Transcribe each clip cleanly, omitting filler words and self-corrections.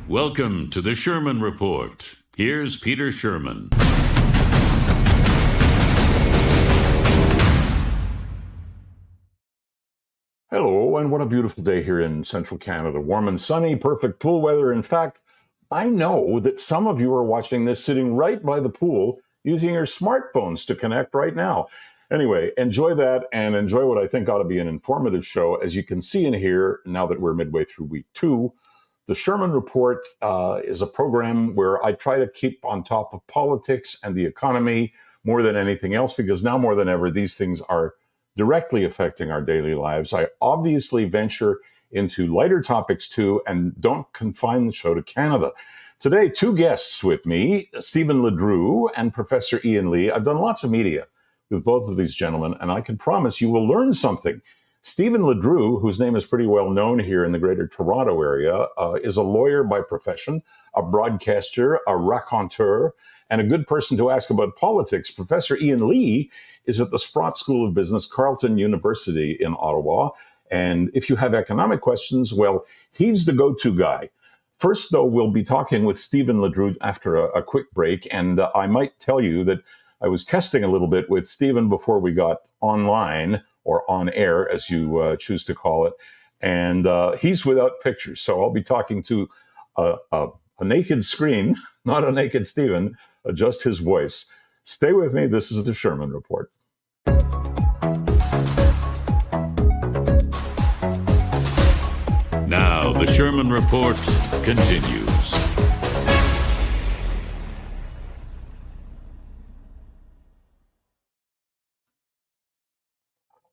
Welcome to the Sherman Report. Here's Peter Sherman. Hello, and what a beautiful day here in central Canada. Warm and sunny, perfect pool weather. In fact, I know that some of you are watching this sitting right by the pool using your smartphones to connect right now. Anyway, enjoy that and enjoy what I think ought to be an informative show. As you can see and hear, now that we're midway through week 2, the Sherman Report is a program where I try to keep on top of politics and the economy more than anything else, because now more than ever, these things are directly affecting our daily lives. I obviously venture into lighter topics too, and don't confine the show to Canada. Today, 2 guests with me, Stephen Ledrew and Professor Ian Lee. I've done lots of media with both of these gentlemen, and I can promise you will learn something. Stephen Ledrew, whose name is pretty well known here in the greater Toronto area, is a lawyer by profession, a broadcaster, a raconteur, and a good person to ask about politics. Professor Ian Lee is at the Sprott School of Business, Carleton University in Ottawa. And if you have economic questions, well, he's the go-to guy. First, though, we'll be talking with Stephen Ledrew after a quick break. And I might tell you that I was testing a little bit with Stephen before we got online, or on air, as you choose to call it. And he's without pictures. So I'll be talking to a naked screen, not a naked Stephen, just his voice. Stay with me. This is the Sherman Report. Now, the Sherman Report continues.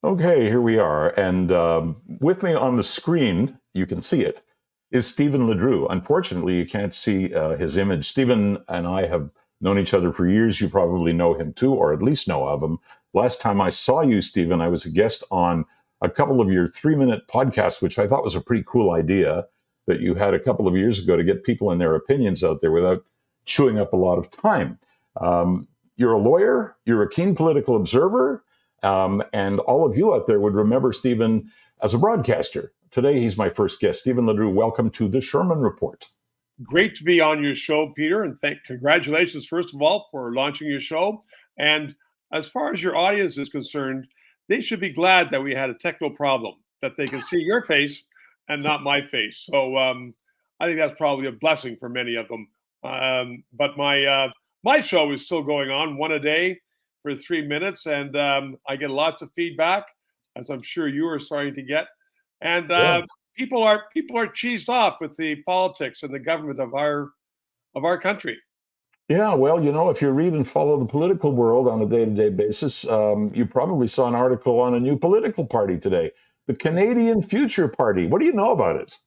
Okay, here we are. And with me on the screen, you can see it, is Stephen Ledrew. Unfortunately, you can't see his image. Stephen and I have known each other for years. You probably know him too, or at least know of him. Last time I saw you, Stephen, I was a guest on a couple of your 3-minute podcasts, which I thought was a pretty cool idea that you had a couple of years ago to get people and their opinions out there without chewing up a lot of time. You're a lawyer, you're a keen political observer, and all of you out there would remember Stephen as a broadcaster. Today, he's my first guest. Stephen Ledrew, welcome to the Sherman Report. Great to be on your show, Peter, and congratulations, first of all, for launching your show. And as far as your audience is concerned, they should be glad that we had a technical problem, that they can see your face and not my face. So I think that's probably a blessing for many of them. But my show is still going on, one a day for 3 minutes, and I get lots of feedback, as I'm sure you are starting to get. And people are cheesed off with the politics and the government of our country. Yeah, well, you know, if you read and follow the political world on a day-to-day basis, you probably saw an article on a new political party today, the Canadian Future Party. What do you know about it?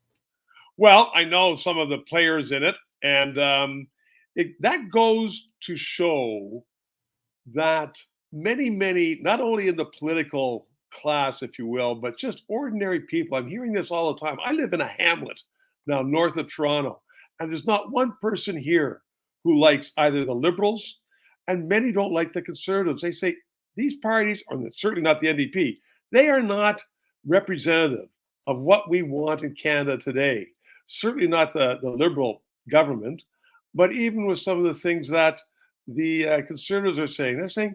Well, I know some of the players in it, and that goes to show that many, not only in the political class, if you will, but just ordinary people. I'm hearing this all the time. I live in a hamlet now north of Toronto, and there's not one person here who likes either the Liberals, and many don't like the Conservatives. They say these parties, or certainly not the NDP, they are not representative of what we want in Canada today. Certainly not the Liberal government, but even with some of the things that the Conservatives are saying, they're saying,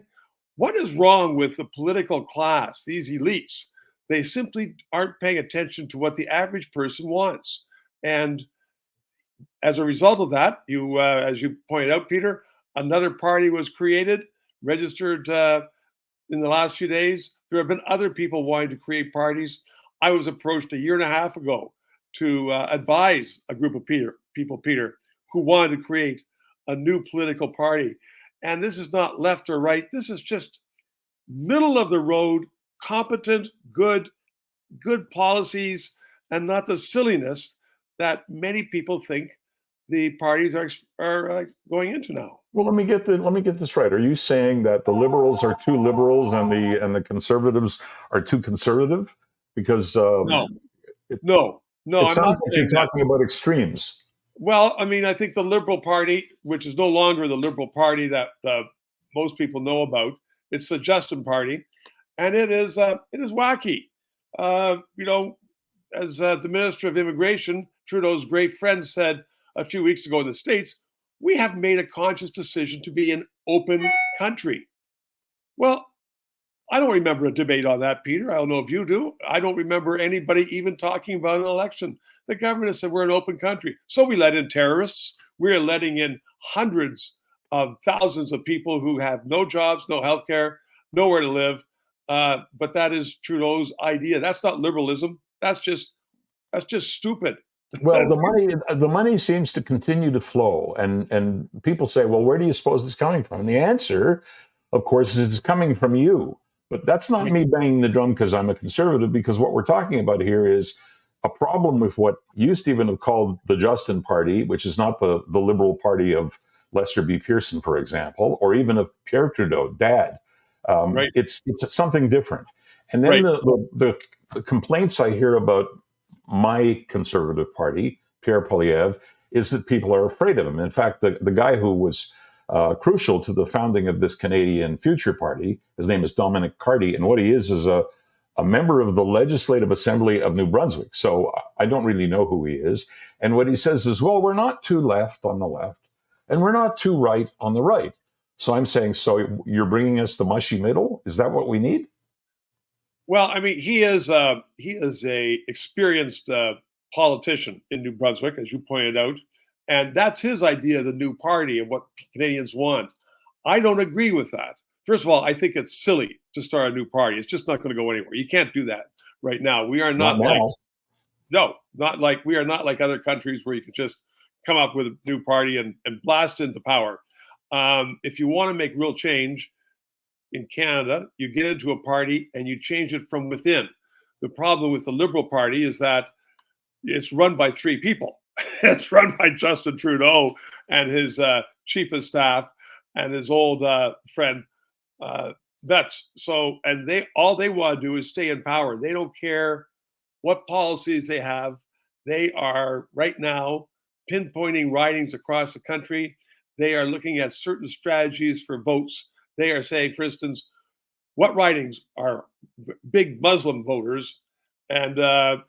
what is wrong with the political class, these elites? They simply aren't paying attention to what the average person wants. And as a result of that, as you pointed out, Peter, another party was created, registered in the last few days. There have been other people wanting to create parties. I was approached a year and a half ago to advise a group of people, Peter, who wanted to create a new political party. And this is not left or right. This is just middle of the road, competent, good policies, and not the silliness that many people think the parties are going into now. Well, let me get this right. Are you saying that the Liberals are too liberals and the Conservatives are too conservative? Because no, it I'm sounds not like you're talking about extremes. Well, I mean, I think the Liberal Party, which is no longer the Liberal Party that most people know about, it's the Justin Party, and it is wacky. As the Minister of Immigration, Trudeau's great friend, said, a few weeks ago in the States, we have made a conscious decision to be an open country. Well, I don't remember a debate on that, Peter. I don't know if you do. I don't remember anybody even talking about an election. The government has said we're an open country. So we let in terrorists. We're letting in hundreds of thousands of people who have no jobs, no health care, nowhere to live. But that is Trudeau's idea. That's not liberalism. That's just stupid. Well, the money seems to continue to flow, and people say, well, where do you suppose it's coming from? And the answer, of course, is it's coming from you. But that's not me banging the drum because I'm a conservative, because what we're talking about here is a problem with what you, Stephen, have called the Justin Party, which is not the Liberal Party of Lester B. Pearson, for example, or even of Pierre Trudeau, Dad. Right. It's something different. And then the complaints I hear about my conservative party, Pierre Poilievre, is that people are afraid of him. In fact, the guy who was crucial to the founding of this Canadian Future Party, his name is Dominic Carty, and what he is a member of the Legislative Assembly of New Brunswick. So I don't really know who he is. And what he says is, well, we're not too left on the left, and we're not too right on the right. So I'm saying, so you're bringing us the mushy middle? Is that what we need? Well, I mean, he is a experienced politician in New Brunswick, as you pointed out, and that's his idea of the new party and what Canadians want. I don't agree with that. First of all, I think it's silly to start a new party. It's just not going to go anywhere. You can't do that right now. We are not we are not like other countries where you can just come up with a new party and blast into power. If you want to make real change in Canada, you get into a party and you change it from within. The problem with the Liberal Party is that it's run by three people. It's run by Justin Trudeau and his chief of staff and his old friend Betts. So, and all they want to do is stay in power. They don't care what policies they have. They are right now pinpointing ridings across the country. They are looking at certain strategies for votes. They are saying, for instance, what ridings are big Muslim voters, and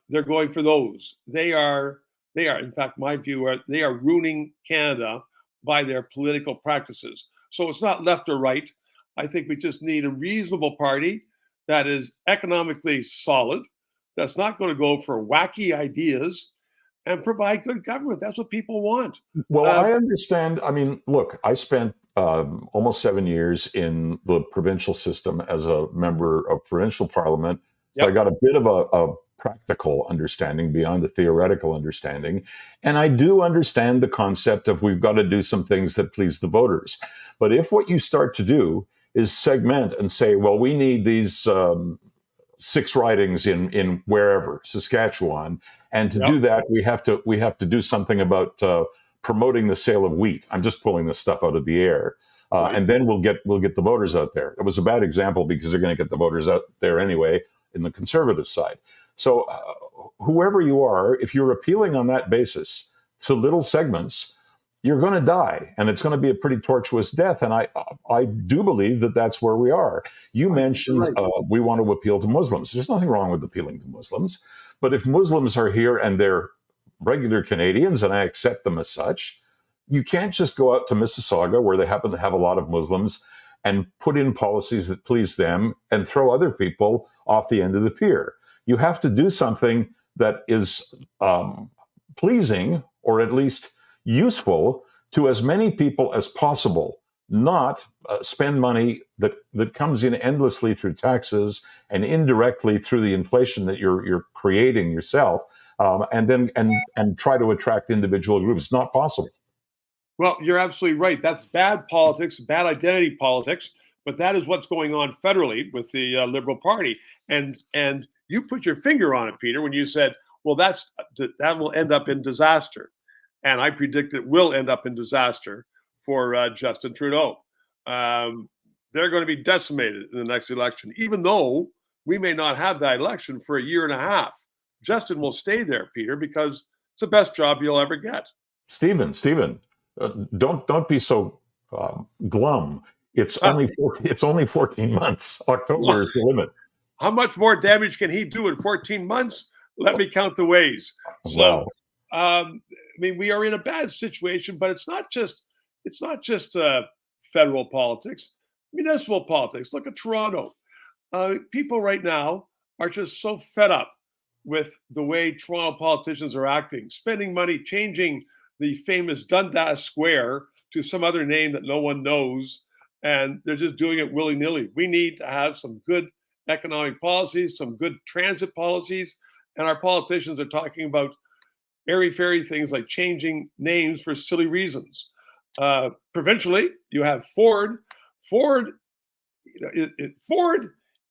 they're going for those. They are, in fact, my view, they are ruining Canada by their political practices. So it's not left or right. I think we just need a reasonable party that is economically solid, that's not going to go for wacky ideas, and provide good government. That's what people want. Well, I understand. I mean, look, I spent almost 7 years in the provincial system as a member of provincial parliament. So I got a bit of a practical understanding beyond the theoretical understanding. And I do understand the concept of we've got to do some things that please the voters. But if what you start to do is segment and say, well, we need these 6 ridings in wherever, Saskatchewan, and to do that, we have to do something about promoting the sale of wheat. I'm just pulling this stuff out of the air. And then we'll get the voters out there. It was a bad example because they're going to get the voters out there anyway in the conservative side. So whoever you are, if you're appealing on that basis to little segments, you're going to die, and it's going to be a pretty tortuous death. And I do believe that that's where we are. You mentioned we want to appeal to Muslims. There's nothing wrong with appealing to Muslims. But if Muslims are here and they're regular Canadians, and I accept them as such, you can't just go out to Mississauga, where they happen to have a lot of Muslims, and put in policies that please them and throw other people off the end of the pier. You have to do something that is pleasing, or at least useful to as many people as possible, not spend money that comes in endlessly through taxes and indirectly through the inflation that you're creating yourself, and try to attract individual groups. It's not possible. Well, you're absolutely right. That's bad politics, bad identity politics, but that is what's going on federally with the Liberal Party. And you put your finger on it, Peter, when you said, well, that will end up in disaster. And I predict it will end up in disaster for Justin Trudeau. They're going to be decimated in the next election, even though we may not have that election for a year and a half. Justin will stay there, Peter, because it's the best job you'll ever get. Stephen, don't be so glum. It's only 14 months. October is the limit. How much more damage can he do in 14 months? Let me count the ways. So, mean, we are in a bad situation, but it's not just federal politics, municipal politics. Look at Toronto. People right now are just so fed up with the way Toronto politicians are acting, spending money, changing the famous Dundas Square to some other name that no one knows, and they're just doing it willy-nilly. We need to have some good economic policies, some good transit policies, and our politicians are talking about airy-fairy things like changing names for silly reasons. Provincially, you have Ford. Ford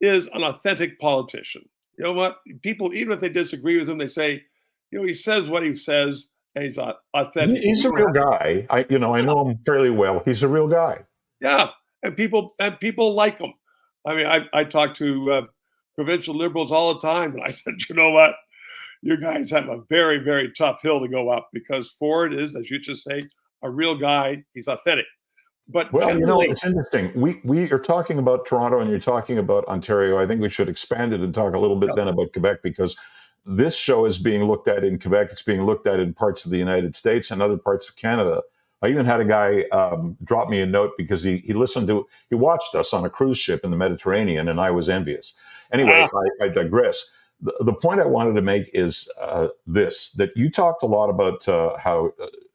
is an authentic politician. You know what? People, even if they disagree with him, they say, he says what he says, and he's authentic. He's a real guy. I know him fairly well. He's a real guy. Yeah, and people like him. I mean, I talk to provincial Liberals all the time, and I said, you know what? You guys have a very, very tough hill to go up, because Ford is, as you just say, a real guy. He's authentic. But it's interesting. We are talking about Toronto and you're talking about Ontario. I think we should expand it and talk a little bit then about Quebec, because this show is being looked at in Quebec. It's being looked at in parts of the United States and other parts of Canada. I even had a guy drop me a note because he watched us on a cruise ship in the Mediterranean, and I was envious. Anyway, I digress. The point I wanted to make is that you talked a lot about how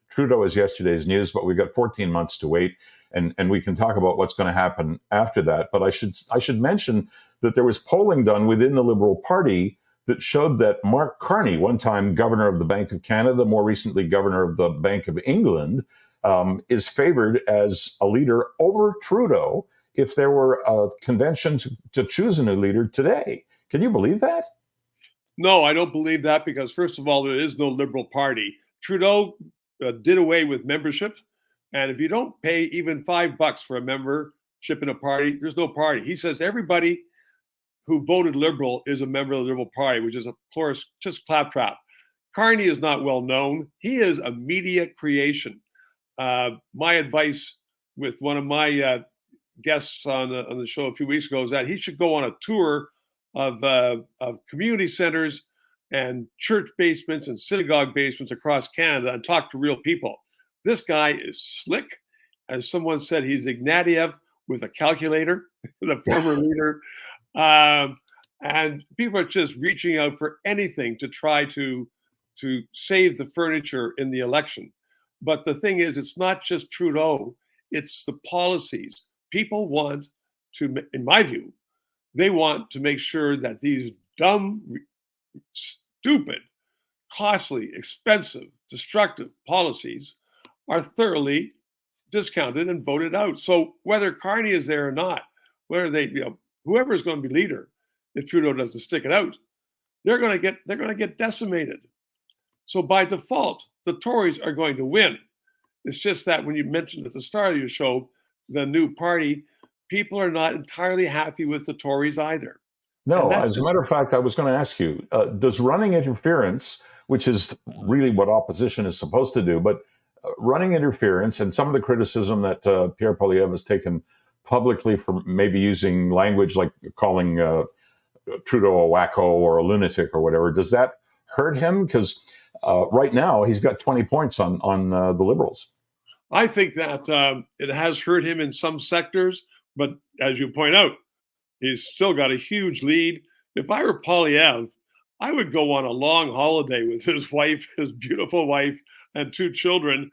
Trudeau is yesterday's news, but we've got 14 months to wait, and we can talk about what's going to happen after that. But I should mention that there was polling done within the Liberal Party that showed that Marc Carney, one time governor of the Bank of Canada, more recently governor of the Bank of England, is favored as a leader over Trudeau if there were a convention to choose a new leader today. Can you believe that? No, I don't believe that, because first of all, there is no Liberal Party. Trudeau did away with membership, and if you don't pay even $5 for a membership in a party, there's no party. He says everybody who voted Liberal is a member of the Liberal Party, which is, of course, just claptrap. Carney is not well known. He is a media creation. My advice with one of my guests on the show a few weeks ago is that he should go on a tour of community centers and church basements and synagogue basements across Canada and talk to real people. This guy is slick. As someone said, he's Ignatieff with a calculator, the former leader. And people are just reaching out for anything to try to save the furniture in the election. But the thing is, it's not just Trudeau, it's the policies. People want to, in my view, they want to make sure that these dumb, stupid, costly, expensive, destructive policies are thoroughly discounted and voted out. So whether Carney is there or not, whether whoever is going to be leader, if Trudeau doesn't stick it out, they're going to get decimated. So by default, the Tories are going to win. It's just that when you mentioned at the start of your show, the new party, people are not entirely happy with the Tories either. No, as a matter of fact, I was going to ask you, does running interference, which is really what opposition is supposed to do, but running interference and some of the criticism that Pierre Poilievre has taken publicly for maybe using language like calling Trudeau a wacko or a lunatic or whatever, does that hurt him? Because right now he's got 20 points on the Liberals. I think that it has hurt him in some sectors, but as you point out, he's still got a huge lead. If I were Poilievre, I would go on a long holiday with his wife, his beautiful wife, and 2 children.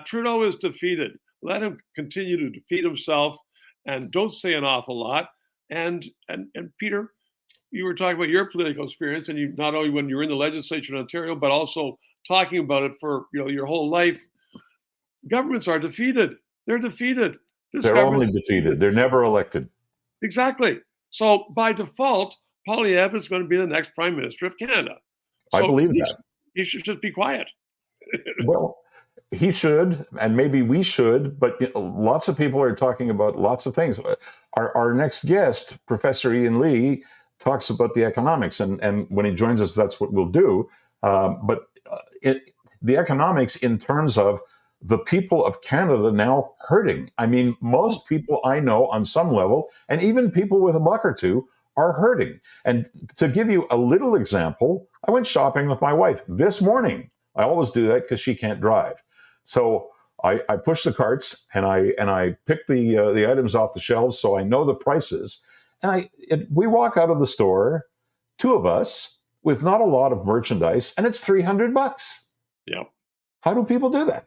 Trudeau is defeated. Let him continue to defeat himself, and don't say an awful lot. And Peter, you were talking about your political experience, and you not only when you were in the legislature in Ontario, but also talking about it for your whole life. Governments are defeated. They're defeated. They're only defeated. They're never elected. Exactly. So by default, Poilievre is going to be the next Prime Minister of Canada. So I believe that. He should just be quiet. Well, he should, and maybe we should, but lots of people are talking about lots of things. Our next guest, Professor Ian Lee, talks about the economics, and when he joins us, that's what we'll do. But the economics in terms of the people of Canada now hurting. I mean, most people I know on some level, and even people with a buck or two, are hurting. And to give you a little example, I went shopping with my wife this morning. I always do that because she can't drive. So I push the carts and I pick the items off the shelves so I know the prices. And we walk out of the store, two of us, with not a lot of merchandise, and it's $300. Yeah. How do people do that?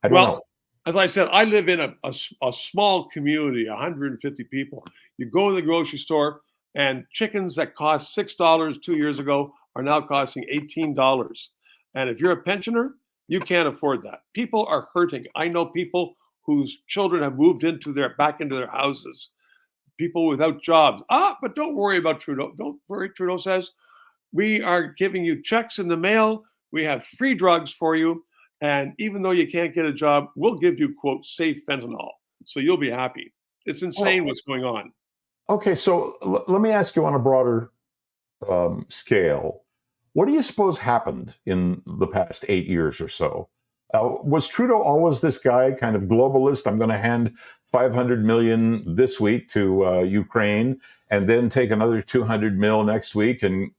I don't Well, know. as I said, I live in a small community, 150 people. You go to the grocery store, and chickens that cost $6 2 years ago are now costing $18. And if you're a pensioner, you can't afford that. People are hurting. I know people whose children have moved back into their houses. People without jobs. But don't worry about Trudeau. Don't worry, Trudeau says. We are giving you checks in the mail. We have free drugs for you. And even though you can't get a job, we'll give you, quote, safe fentanyl. So you'll be happy. It's insane what's going on. Okay, so let me ask you on a broader scale. What do you suppose happened in the past 8 years or so? Was Trudeau always this guy, kind of globalist? I'm going to hand 500 million this week to Ukraine, and then take another 200 mil next week and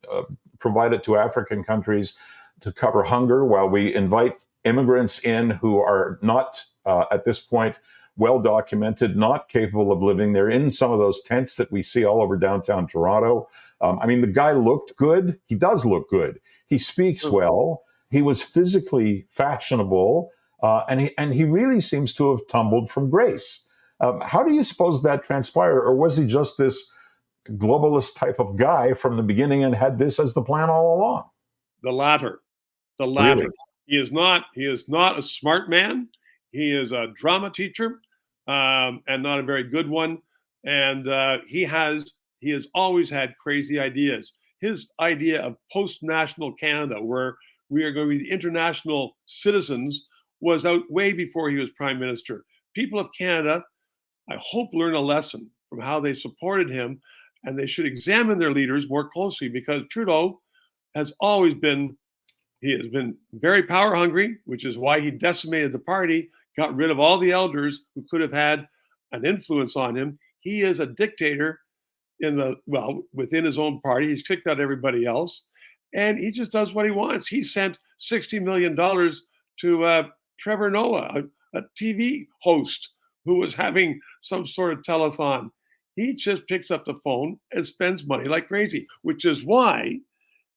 provide it to African countries to cover hunger while we invite immigrants in who are not, at this point, well documented, not capable of living there in some of those tents that we see all over downtown Toronto. I mean, the guy looked good. He does look good. He speaks well. He was physically fashionable, and he really seems to have tumbled from grace. How do you suppose that transpired, or was he just this globalist type of guy from the beginning and had this as the plan all along? The latter. The latter. Really? He is not a smart man. He is a drama teacher, and not a very good one. And he has always had crazy ideas. His idea of post-national Canada, where we are going to be the international citizens, was out way before he was prime minister. People of Canada, I hope, learn a lesson from how they supported him, and they should examine their leaders more closely, because Trudeau has always been very power hungry, which is why he decimated the party, got rid of all the elders who could have had an influence on him. He is a dictator within his own party. He's kicked out everybody else, and he just does what he wants. He sent $60 million to Trevor Noah, a TV host who was having some sort of telethon. He just picks up the phone and spends money like crazy, which is why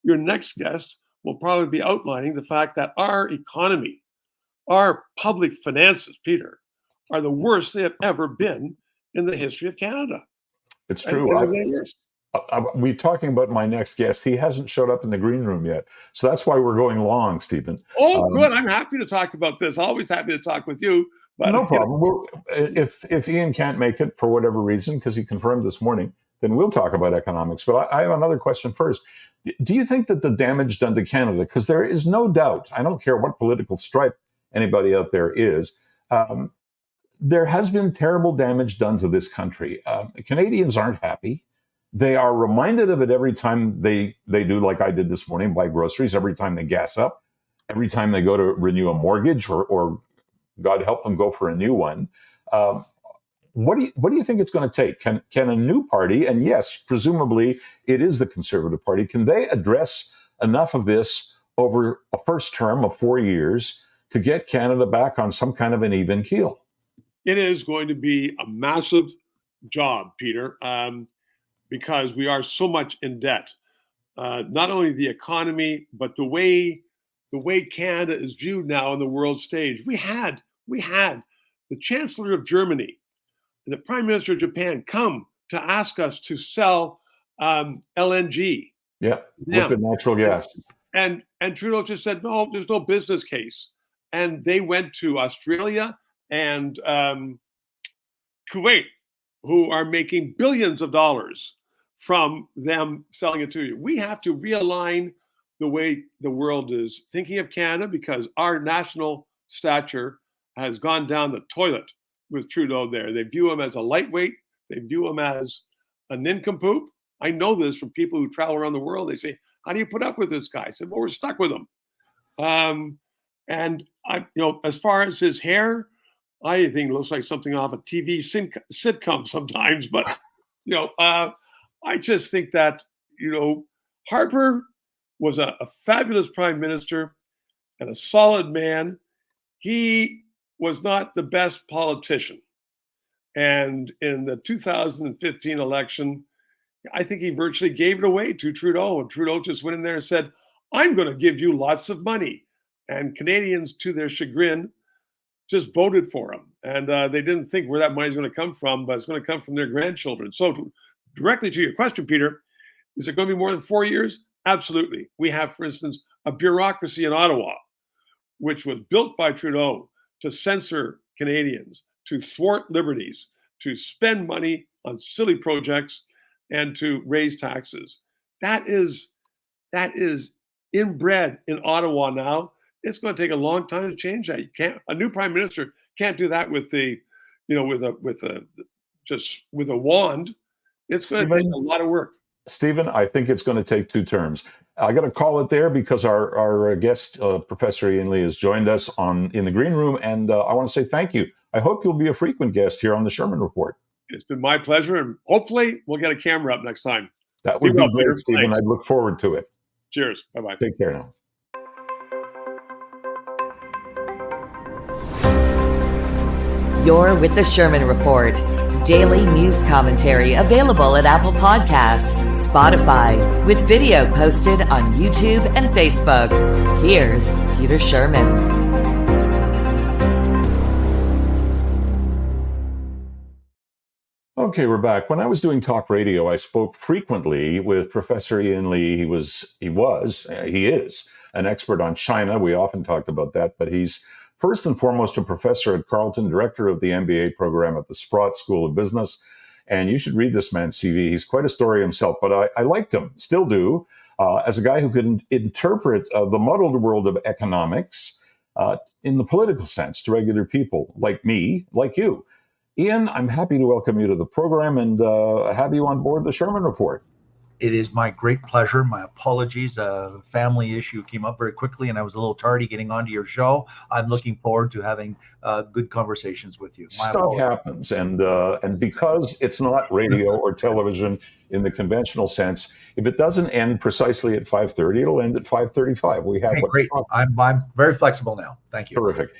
your next guest will probably be outlining the fact that our economy, our public finances, Peter, are the worst they have ever been in the history of Canada. It's true. We're talking about my next guest. He hasn't showed up in the green room yet. So that's why we're going long, Stephen. Oh, good. I'm happy to talk about this. Always happy to talk with you. But, no problem. If Ian can't make it for whatever reason, because he confirmed this morning, then we'll talk about economics. But I have another question first. Do you think that the damage done to Canada, because there is no doubt, I don't care what political stripe anybody out there is, there has been terrible damage done to this country. Canadians aren't happy. They are reminded of it every time they do, like I did this morning, buy groceries, every time they gas up, every time they go to renew a mortgage, or God help them, go for a new one. What do you think it's going to take? Can a new party, and yes, presumably it is the Conservative Party, can they address enough of this over a first term of 4 years to get Canada back on some kind of an even keel? It is going to be a massive job, Peter, because we are so much in debt. Not only the economy, but the way Canada is viewed now on the world stage. We had the Chancellor of Germany and the Prime Minister of Japan come to ask us to sell LNG. Yeah, liquid natural gas. And Trudeau just said, no, there's no business case. And they went to Australia and Kuwait, who are making billions of dollars from them selling it to you. We have to realign the way the world is thinking of Canada, because our national stature has gone down the toilet with Trudeau there. They view him as a lightweight. They view him as a nincompoop. I know this from people who travel around the world. They say, how do you put up with this guy? I said, well, we're stuck with him. And as far as his hair, I think it looks like something off a TV sitcom sometimes. But, I just think that, Harper was a fabulous prime minister. and a solid man. He was not the best politician. And in the 2015 election, I think he virtually gave it away to Trudeau. And Trudeau just went in there and said, I'm going to give you lots of money. And Canadians, to their chagrin, just voted for him. And they didn't think where that money is going to come from, but it's going to come from their grandchildren. So directly to your question, Peter, is it going to be more than 4 years? Absolutely. We have, for instance, a bureaucracy in Ottawa, which was built by Trudeau to censor Canadians, to thwart liberties, to spend money on silly projects, and to raise taxes. That is inbred in Ottawa now. It's going to take a long time to change that. You can't. A new prime minister can't do that with a wand. It's going to take a lot of work. Stephen, I think it's going to take 2 terms. I got to call it there because our guest, Professor Ian Lee, has joined us in the green room, and I want to say thank you. I hope you'll be a frequent guest here on the Sherman Report. It's been my pleasure, and hopefully we'll get a camera up next time. That would be great, Stephen. I'd look forward to it. Cheers. Bye-bye. Take care now. You're with the Sherman Report. Daily news commentary available at Apple Podcasts, Spotify, with video posted on YouTube and Facebook. Here's Peter Sherman. Okay, we're back. When I was doing talk radio, I spoke frequently with Professor Ian Lee. He is an expert on China. We often talked about that, but he's first and foremost a professor at Carleton, director of the MBA program at the Sprott School of Business. And you should read this man's CV. He's quite a story himself, but I liked him, still do, as a guy who could interpret the muddled world of economics in the political sense to regular people like me, like you. Ian, I'm happy to welcome you to the program and have you on board the Sherman Report. It is my great pleasure. My apologies. A family issue came up very quickly and I was a little tardy getting onto your show. I'm looking forward to having good conversations with you. Stuff happens. And because it's not radio or television in the conventional sense, if it doesn't end precisely at 5:30, it'll end at 5:35. We have great. I'm very flexible now. Thank you. Terrific.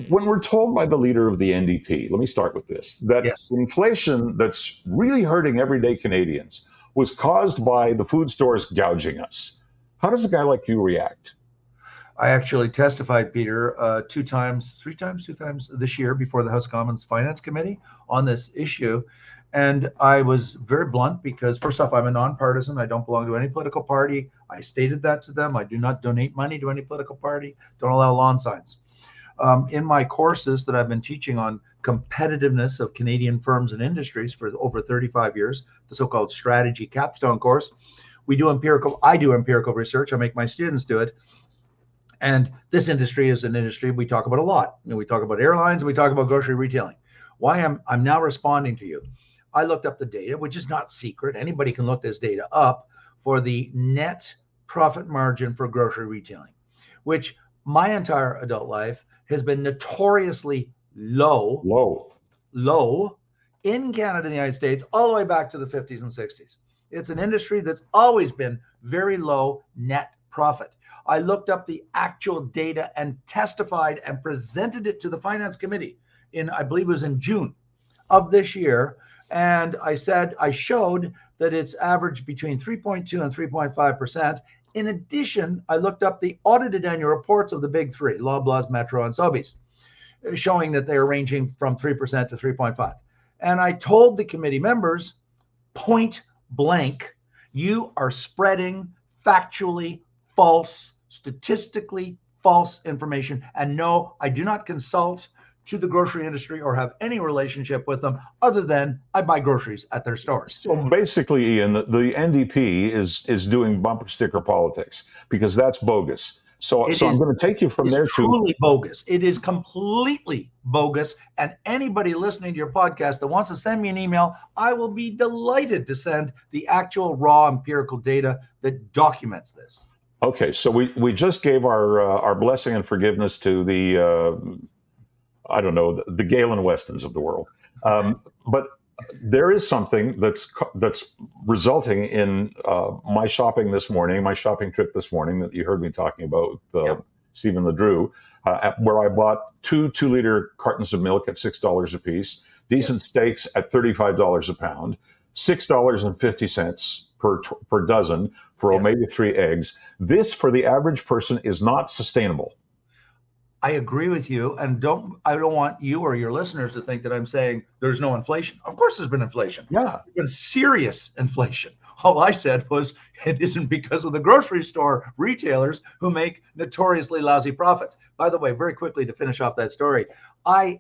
When we're told by the leader of the NDP, let me start with this, that inflation that's really hurting everyday Canadians was caused by the food stores gouging us. How does a guy like you react? I actually testified, Peter, 2 times this year before the House of Commons Finance Committee on this issue. And I was very blunt because, first off, I'm a nonpartisan. I don't belong to any political party. I stated that to them. I do not donate money to any political party. Don't allow lawn signs. In my courses that I've been teaching on competitiveness of Canadian firms and industries for over 35 years, the so-called strategy capstone course, I do empirical research. I make my students do it. And this industry is an industry we talk about a lot. We talk about airlines and we talk about grocery retailing. Why I'm now responding to you. I looked up the data, which is not secret. Anybody can look this data up for the net profit margin for grocery retailing, which my entire adult life has been notoriously low in Canada and the United States, all the way back to the 50s and 60s. It's an industry that's always been very low net profit. I looked up the actual data and testified and presented it to the Finance Committee I believe it was in June of this year. And I showed that it's averaged between 3.2 and 3.5%. In addition, I looked up the audited annual reports of the big 3, Loblaws, Metro, and Sobeys, showing that they are ranging from 3% to 3.5. And I told the committee members, point blank, you are spreading factually false, statistically false information. And no, I do not consult to the grocery industry or have any relationship with them other than I buy groceries at their stores. So basically, Ian, the NDP is doing bumper sticker politics because that's bogus. So I'm going to take you from there to truly bogus. It is completely bogus. And anybody listening to your podcast that wants to send me an email, I will be delighted to send the actual raw empirical data that documents this. Okay, so we just gave our blessing and forgiveness to the the Galen Westons of the world, but there is something that's resulting in my shopping trip this morning that you heard me talking about Stephen Ledrew, where I bought 2-liter cartons of milk at $6 a piece, decent steaks at $35 a pound, $6.50 per dozen for omega-3 eggs. This, for the average person, is not sustainable. I agree with you, and I don't want you or your listeners to think that I'm saying there's no inflation. Of course there's been inflation. Yeah. There's been serious inflation. All I said was it isn't because of the grocery store retailers who make notoriously lousy profits. By the way, very quickly to finish off that story,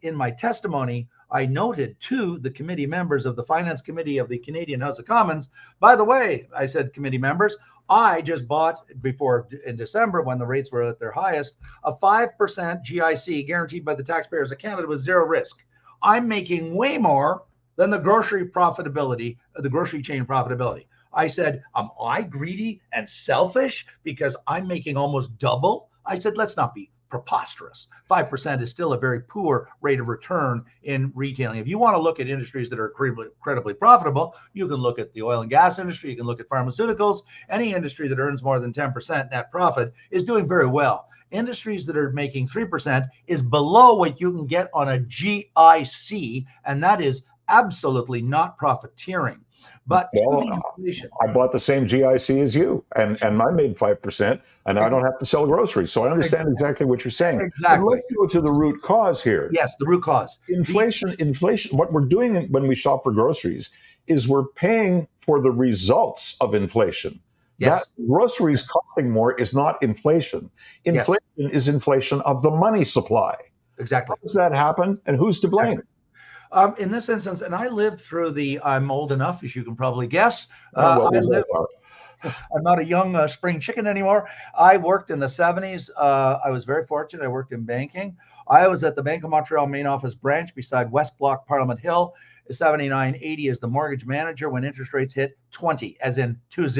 in my testimony, I noted to the committee members of the Finance Committee of the Canadian House of Commons, by the way, I said, committee members, I just bought before in December when the rates were at their highest, a 5% GIC guaranteed by the taxpayers of Canada with zero risk. I'm making way more than the grocery chain profitability. I said, am I greedy and selfish because I'm making almost double? I said, let's not be preposterous. 5% is still a very poor rate of return in retailing. If you want to look at industries that are incredibly profitable, you can look at the oil and gas industry, you can look at pharmaceuticals. Any industry that earns more than 10% net profit is doing very well. Industries that are making 3% is below what you can get on a GIC, and that is absolutely not profiteering. But I bought the same GIC as you, and I made 5%, and I don't have to sell groceries. So I understand exactly what you're saying. Exactly. But let's go to the root cause here. Yes, the root cause. Inflation. What we're doing when we shop for groceries is we're paying for the results of inflation. Yes. That groceries costing more is not inflation. Inflation is inflation of the money supply. Exactly. How does that happen, and who's to blame? In this instance, and I lived through I'm old enough, as you can probably guess. I'm not a young spring chicken anymore. I worked in the 70s. I was very fortunate. I worked in banking. I was at the Bank of Montreal main office branch beside West Block, Parliament Hill, 7980 as the mortgage manager when interest rates hit 20, as in 20.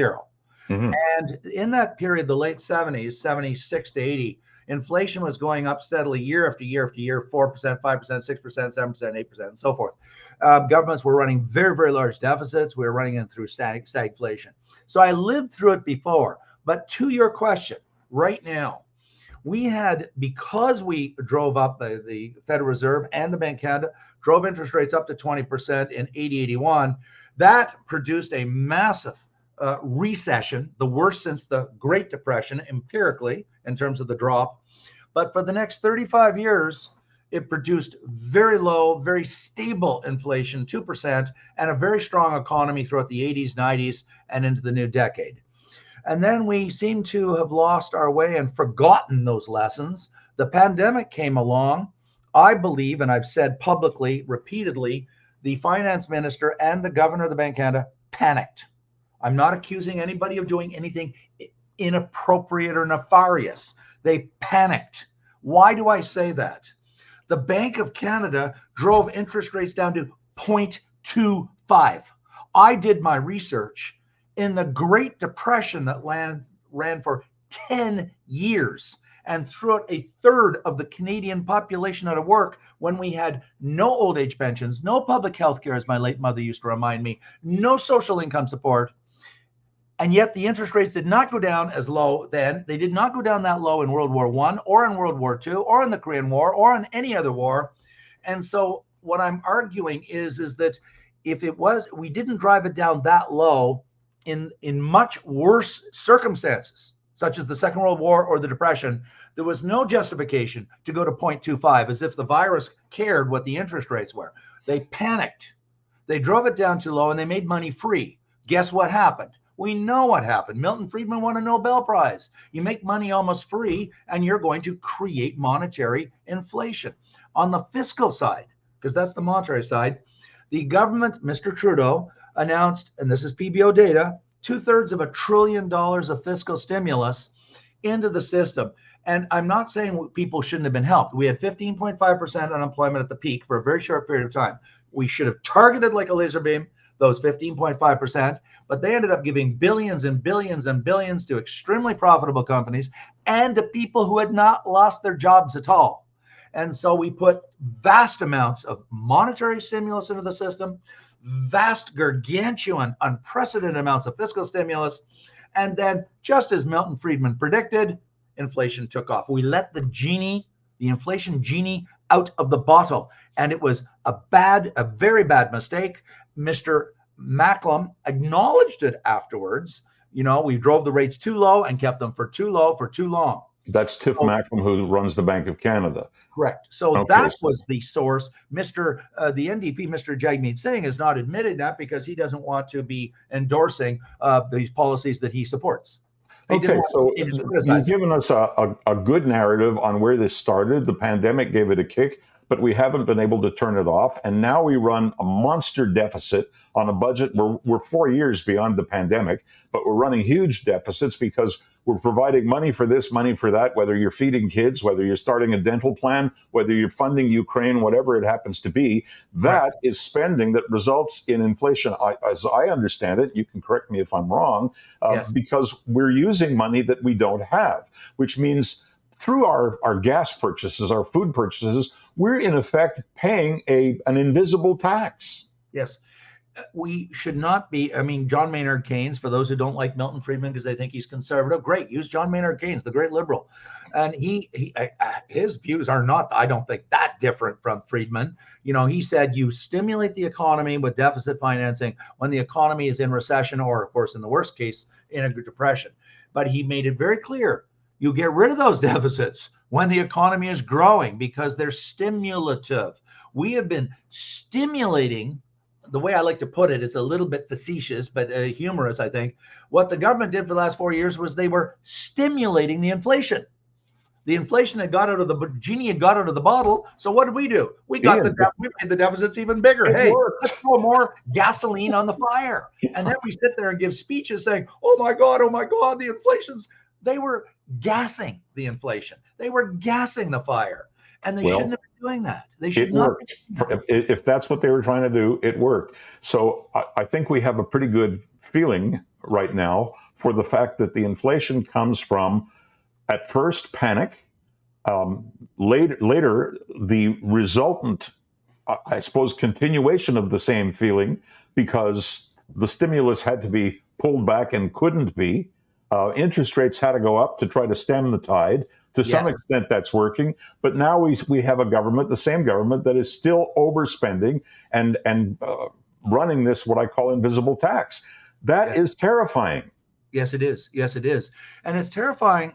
Mm-hmm. And in that period, the late 70s, 76 to 80, inflation was going up steadily year after year after year, 4%, 5%, 6%, 7%, 8%, and so forth. Governments were running very, very large deficits. We were running in through stagflation. So I lived through it before. But to your question, right now, we had, because we drove up the Federal Reserve and the Bank of Canada, drove interest rates up to 20% in 80-81, that produced a massive recession, the worst since the Great Depression, empirically, in terms of the drop. But for the next 35 years, it produced very low, very stable inflation, 2%, and a very strong economy throughout the 80s, 90s, and into the new decade. And then we seem to have lost our way and forgotten those lessons. The pandemic came along. I believe, and I've said publicly, repeatedly, the finance minister and the governor of the Bank of Canada panicked. I'm not accusing anybody of doing anything inappropriate or nefarious. They panicked. Why do I say that? The Bank of Canada drove interest rates down to 0.25. I did my research in the Great Depression that ran for 10 years and threw out a third of the Canadian population out of work when we had no old age pensions, no public health care, as my late mother used to remind me, no social income support. And yet the interest rates did not go down as low then. They did not go down that low in World War I or in World War II or in the Korean War or in any other war. And so what I'm arguing is that if it was, we didn't drive it down that low in much worse circumstances, such as the Second World War or the Depression, there was no justification to go to 0.25 as if the virus cared what the interest rates were. They panicked. They drove it down too low and they made money free. Guess what happened? We know what happened. Milton Friedman won a Nobel Prize. You make money almost free, and you're going to create monetary inflation. On the fiscal side, because that's the monetary side, the government, Mr. Trudeau, announced, and this is PBO data, 2/3 of $1 trillion of fiscal stimulus into the system. And I'm not saying people shouldn't have been helped. We had 15.5% unemployment at the peak for a very short period of time. We should have targeted like a laser beam those 15.5%, but they ended up giving billions and billions and billions to extremely profitable companies and to people who had not lost their jobs at all. And so we put vast amounts of monetary stimulus into the system, vast, gargantuan, unprecedented amounts of fiscal stimulus. And then, just as Milton Friedman predicted, inflation took off. We let the inflation genie out of the bottle. And it was a very bad mistake. Mr. Macklem acknowledged it afterwards. We drove the rates too low and kept them for too low for too long. That's Tiff Macklem, who runs the Bank of Canada. Correct. So Okay. that was the source. The NDP, Mr. Jagmeet Singh, has not admitted that because he doesn't want to be endorsing these policies that he supports. Okay, so you've given us a good narrative on where this started. The pandemic gave it a kick, but we haven't been able to turn it off. And now we run a monster deficit on a budget. We're 4 years beyond the pandemic, but we're running huge deficits because we're providing money for this, money for that, whether you're feeding kids, whether you're starting a dental plan, whether you're funding Ukraine, whatever it happens to be. That is spending that results in inflation. As I understand it, you can correct me if I'm wrong, Yes. because we're using money that we don't have, which means through our gas purchases, our food purchases, we're in effect paying an invisible tax. Yes. We should not be. John Maynard Keynes, for those who don't like Milton Friedman because they think he's conservative, great. Use John Maynard Keynes, the great liberal. And his views are not, I don't think, that different from Friedman. He said you stimulate the economy with deficit financing when the economy is in recession or, of course, in the worst case, in a depression. But he made it very clear, you get rid of those deficits when the economy is growing because they're stimulative. We have been stimulating. The way I like to put it, it's a little bit facetious, but humorous, I think. What the government did for the last 4 years was they were stimulating the inflation. The inflation genie had got out of the bottle. So what did we do? We made the deficits even bigger. Hey, let's throw more gasoline on the fire. And then we sit there and give speeches saying, oh my God, the inflation's. They were gassing the inflation. They were gassing the fire. And they shouldn't have been doing that. They should not. It worked. If that's what they were trying to do, it worked. So I think we have a pretty good feeling right now for the fact that the inflation comes from, at first, panic. Later, the resultant, I suppose, continuation of the same feeling because the stimulus had to be pulled back and couldn't be. Interest rates had to go up to try to stem the tide. To some extent, that's working. But now we have a government, the same government, that is still overspending and running this, what I call invisible tax. That is terrifying. Yes, it is. Yes, it is. And it's terrifying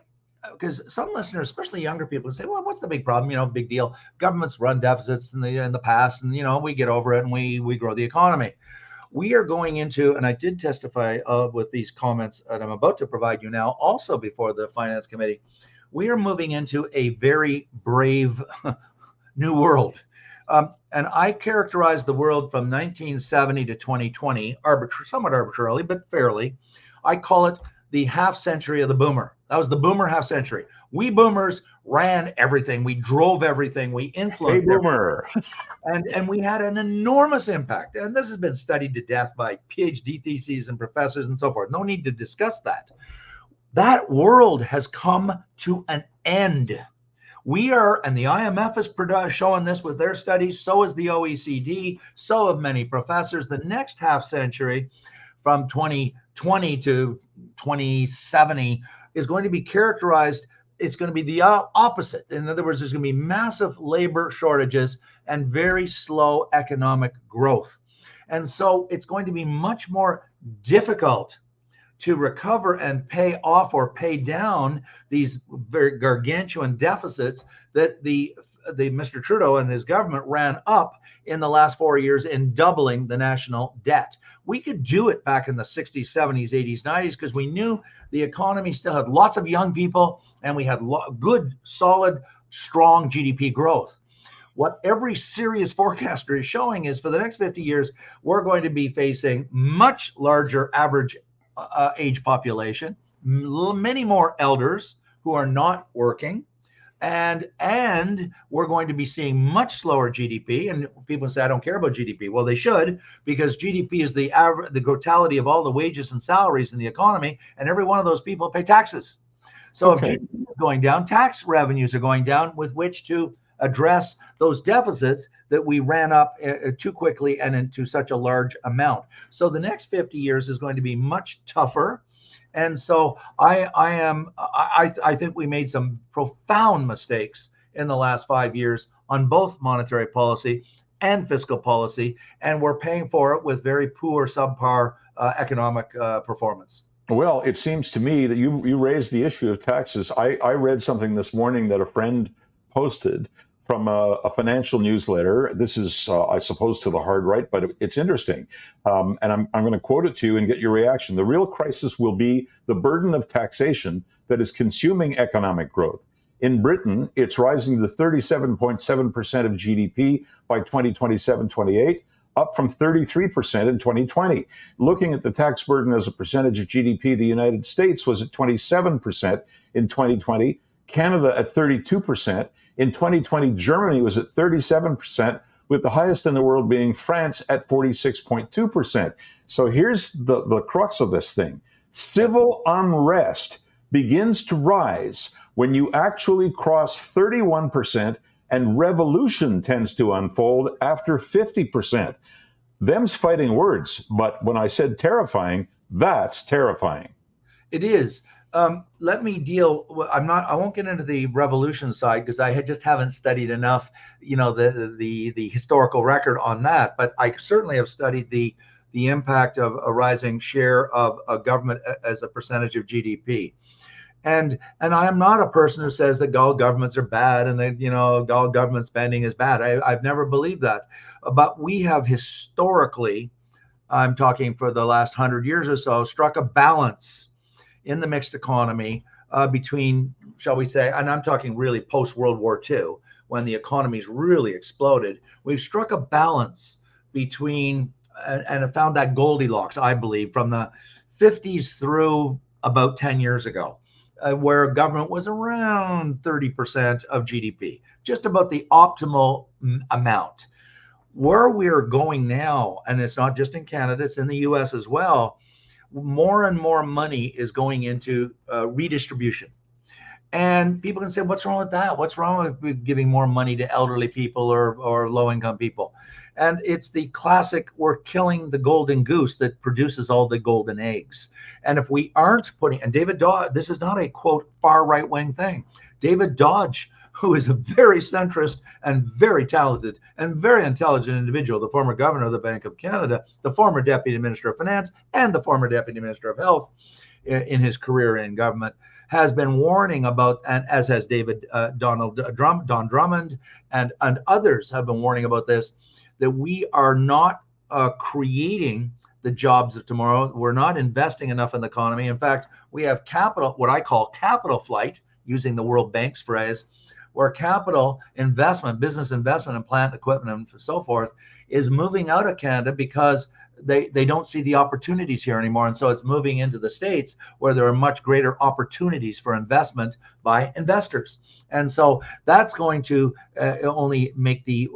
because some listeners, especially younger people, say, well, what's the big problem? Big deal. Governments run deficits in the past and, we get over it and we grow the economy. We are going into, and I did testify with these comments that I'm about to provide you now, also before the Finance Committee, we are moving into a very brave new world. And I characterize the world from 1970 to 2020, somewhat arbitrarily, but fairly. I call it the half century of the boomer. That was the boomer half century. We boomers ran everything. We drove everything. We influenced boomer. And we had an enormous impact. And this has been studied to death by PhD theses and professors and so forth. No need to discuss that. That world has come to an end. We are, and the IMF is showing this with their studies, so is the OECD, so have many professors. The next half century, from 2020 to 2070, is going to be characterized, it's going to be the opposite. In other words, there's going to be massive labor shortages and very slow economic growth. And so it's going to be much more difficult to recover and pay off or pay down these very gargantuan deficits that the Mr. Trudeau and his government ran up in the last 4 years in doubling the national debt. We could do it back in the 60s, 70s, 80s, 90s because we knew the economy still had lots of young people and we had good, solid, strong GDP growth. What every serious forecaster is showing is for the next 50 years, we're going to be facing much larger average age population, many more elders who are not working, and we're going to be seeing much slower GDP. And people say, I don't care about GDP. Well, they should, because GDP is the totality of all the wages and salaries in the economy, and every one of those people pay taxes. So if GDP is going down, tax revenues are going down with which to address those deficits that we ran up too quickly and into such a large amount. So the next 50 years is going to be much tougher. And so I think we made some profound mistakes in the last 5 years on both monetary policy and fiscal policy, and we're paying for it with very poor, subpar economic performance. Well, it seems to me that you raised the issue of taxes. I read something this morning that a friend posted from a financial newsletter. This is, I suppose, to the hard right, but it's interesting. And I'm going to quote it to you and get your reaction. The real crisis will be the burden of taxation that is consuming economic growth. In Britain, it's rising to 37.7% of GDP by 2027-28, up from 33% in 2020. Looking at the tax burden as a percentage of GDP, the United States was at 27% in 2020, Canada at 32%. In 2020, Germany was at 37%, with the highest in the world being France at 46.2%. So here's the crux of this thing. Civil unrest begins to rise when you actually cross 31%, and revolution tends to unfold after 50%. Them's fighting words, but when I said terrifying, that's terrifying. It is. Let me deal. I won't get into the revolution side because I just haven't studied enough, the historical record on that. But I certainly have studied the impact of a rising share of a government as a percentage of GDP. And I am not a person who says that all governments are bad and that, all government spending is bad. I've never believed that. But we have historically, I'm talking for the last 100 years or so, struck a balance in the mixed economy between, shall we say, and I'm talking really post-World War II, when the economy's really exploded. We've struck a balance between, and have found that Goldilocks, I believe, from the 50s through about 10 years ago. Where government was around 30% of GDP, just about the optimal amount. Where we're going now, and it's not just in Canada, it's in the US as well, more and more money is going into redistribution. And people can say, what's wrong with that? What's wrong with giving more money to elderly people or low-income people? And it's the classic, we're killing the golden goose that produces all the golden eggs. And if we aren't putting, and David Dodge, this is not a, quote, far right-wing thing. David Dodge, who is a very centrist and very talented and very intelligent individual, the former governor of the Bank of Canada, the former deputy minister of finance, and the former deputy minister of health in his career in government, has been warning about, and as has Don Drummond and others have been warning about this, that we are not creating the jobs of tomorrow. We're not investing enough in the economy. In fact, we have capital, what I call capital flight, using the World Bank's phrase, where capital investment, business investment in plant equipment and so forth is moving out of Canada because they don't see the opportunities here anymore. And so it's moving into the States where there are much greater opportunities for investment by investors. And so that's going to only make the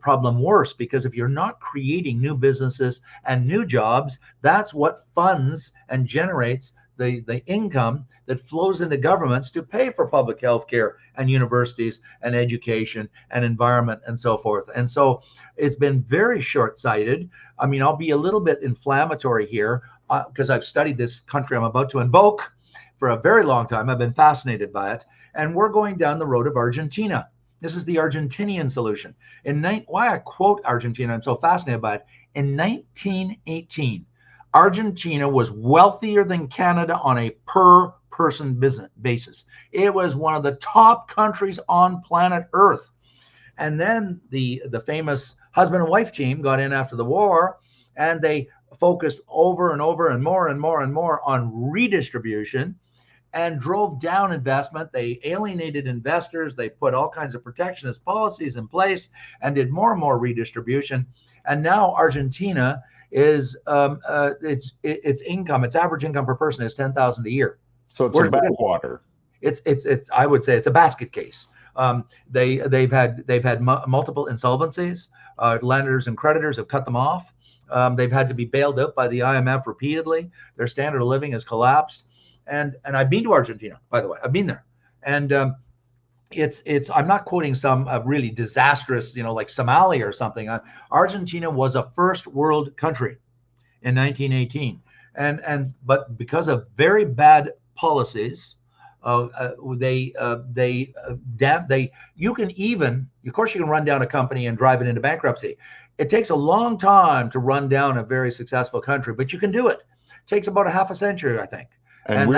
problem worse, because if you're not creating new businesses and new jobs, that's what funds and generates the income that flows into governments to pay for public health care and universities and education and environment and so forth. And so it's been very short-sighted. I mean, I'll be a little bit inflammatory here because I've studied this country I'm about to invoke for a very long time. I've been fascinated by it. And we're going down the road of Argentina. This is the Argentinian solution. Why I quote Argentina, I'm so fascinated by it. In 1918, Argentina was wealthier than Canada on a per person business basis. It was one of the top countries on planet Earth. And then the famous husband and wife team got in after the war, and they focused over and over and more and more and more on redistribution and drove down investment. They alienated investors. They put all kinds of protectionist policies in place and did more and more redistribution. And now Argentina is its income, its average income per person is $10,000 a year. So it's a backwater. It's I would say it's a basket case. They've had multiple insolvencies. Lenders and creditors have cut them off. They've had to be bailed out by the IMF repeatedly. Their standard of living has collapsed. And I've been to Argentina, by the way. I've been there, and it's I'm not quoting some really disastrous, like Somalia or something. Argentina was a first world country in 1918. But because of very bad policies, you can even, of course, you can run down a company and drive it into bankruptcy. It takes a long time to run down a very successful country, but you can do it. It takes about a half a century, I think. And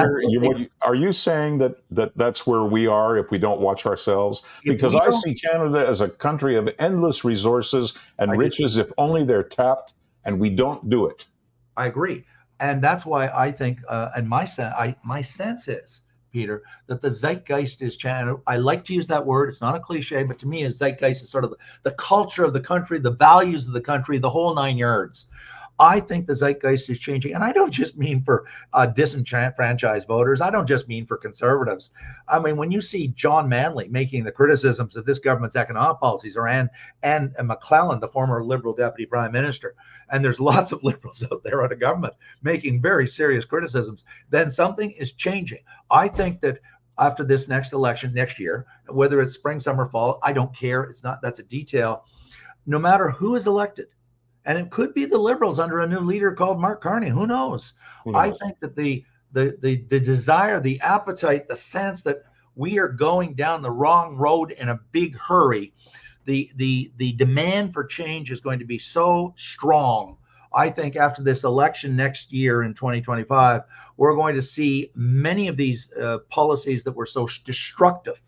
are you saying that's where we are if we don't watch ourselves? Because I see Canada as a country of endless resources and riches if only they're tapped, and we don't do it. I agree. And that's why I think, and my sense is, Peter, that the zeitgeist is changing. I like to use that word. It's not a cliche, but to me, a zeitgeist is sort of the culture of the country, the values of the country, the whole 9 yards. I think the zeitgeist is changing. And I don't just mean for disenfranchised voters. I don't just mean for conservatives. I mean, when you see John Manley making the criticisms of this government's economic policies, or Anne McClellan, the former Liberal deputy prime minister, and there's lots of Liberals out there out of government making very serious criticisms, then something is changing. I think that after this next election next year, whether it's spring, summer, fall, I don't care. It's not, that's a detail. No matter who is elected, and it could be the Liberals under a new leader called Marc Carney. Who knows? I think that the desire, the appetite, the sense that we are going down the wrong road in a big hurry, the demand for change is going to be so strong. I think after this election next year in 2025, we're going to see many of these policies that were so destructive.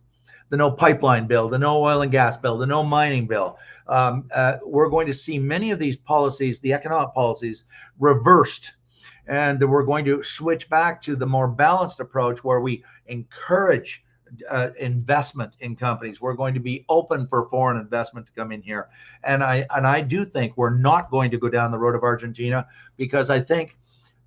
The no pipeline bill, the no oil and gas bill, the no mining bill. We're going to see many of these policies, the economic policies, reversed. And we're going to switch back to the more balanced approach where we encourage investment in companies. We're going to be open for foreign investment to come in here. And I do think we're not going to go down the road of Argentina, because I think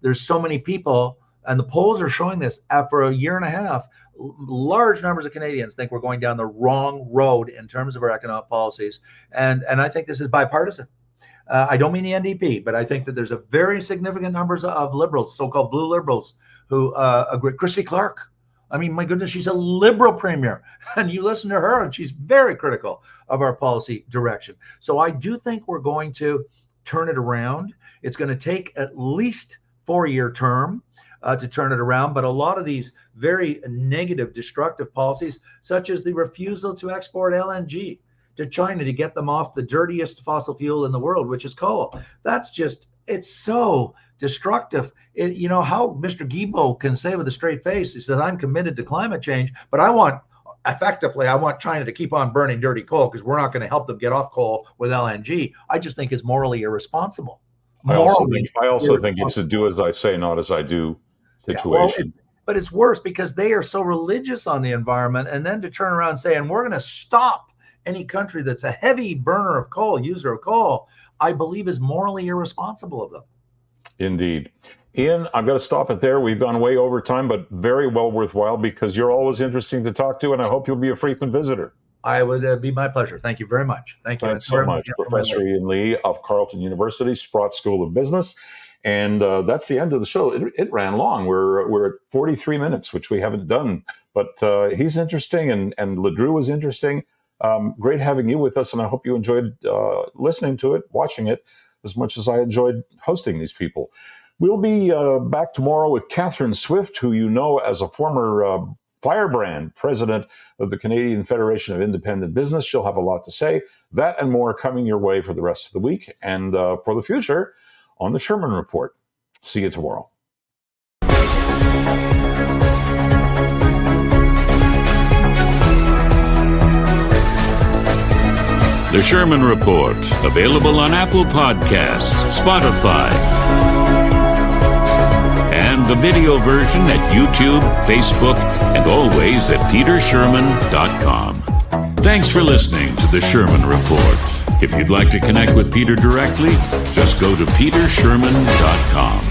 there's so many people, and the polls are showing this, after a year and a half, large numbers of Canadians think we're going down the wrong road in terms of our economic policies. And I think this is bipartisan. I don't mean the NDP, but I think that there's a very significant numbers of Liberals, so-called blue Liberals, who agree. Christy Clark, I mean, my goodness, she's a Liberal premier, and you listen to her and she's very critical of our policy direction. So I do think we're going to turn it around. It's going to take at least 4-year term to turn it around. But a lot of these very negative, destructive policies, such as the refusal to export LNG to China to get them off the dirtiest fossil fuel in the world, which is coal. That's just, it's so destructive. You know how Mr. Guilbeault can say with a straight face, he said, I'm committed to climate change, but I want China to keep on burning dirty coal because we're not going to help them get off coal with LNG. I just think it's morally irresponsible. I also think it's a do as I say, not as I do situation. Yeah, but it's worse because they are so religious on the environment, and then to turn around and say, and we're going to stop any country that's a heavy burner of coal, user of coal, I believe is morally irresponsible of them. Indeed. Ian, I've got to stop it there. We've gone way over time, but very well worthwhile because you're always interesting to talk to, and I hope you'll be a frequent visitor. I would be my pleasure. Thank you very much. Thank you. Thanks so much. Professor Ian Lee of Carleton University, Sprott School of Business. And that's the end of the show. It ran long. We're at 43 minutes, which we haven't done. But he's interesting, and Ledrew is interesting. Great having you with us, and I hope you enjoyed listening to it, watching it, as much as I enjoyed hosting these people. We'll be back tomorrow with Catherine Swift, who you know as a former firebrand president of the Canadian Federation of Independent Business. She'll have a lot to say. That and more coming your way for the rest of the week and for the future on the Sherman Report. See you tomorrow. The Sherman Report, available on Apple Podcasts, Spotify, and the video version at YouTube, Facebook, and always at petersherman.com. Thanks for listening to the Sherman Report. If you'd like to connect with Peter directly, just go to petersherman.com.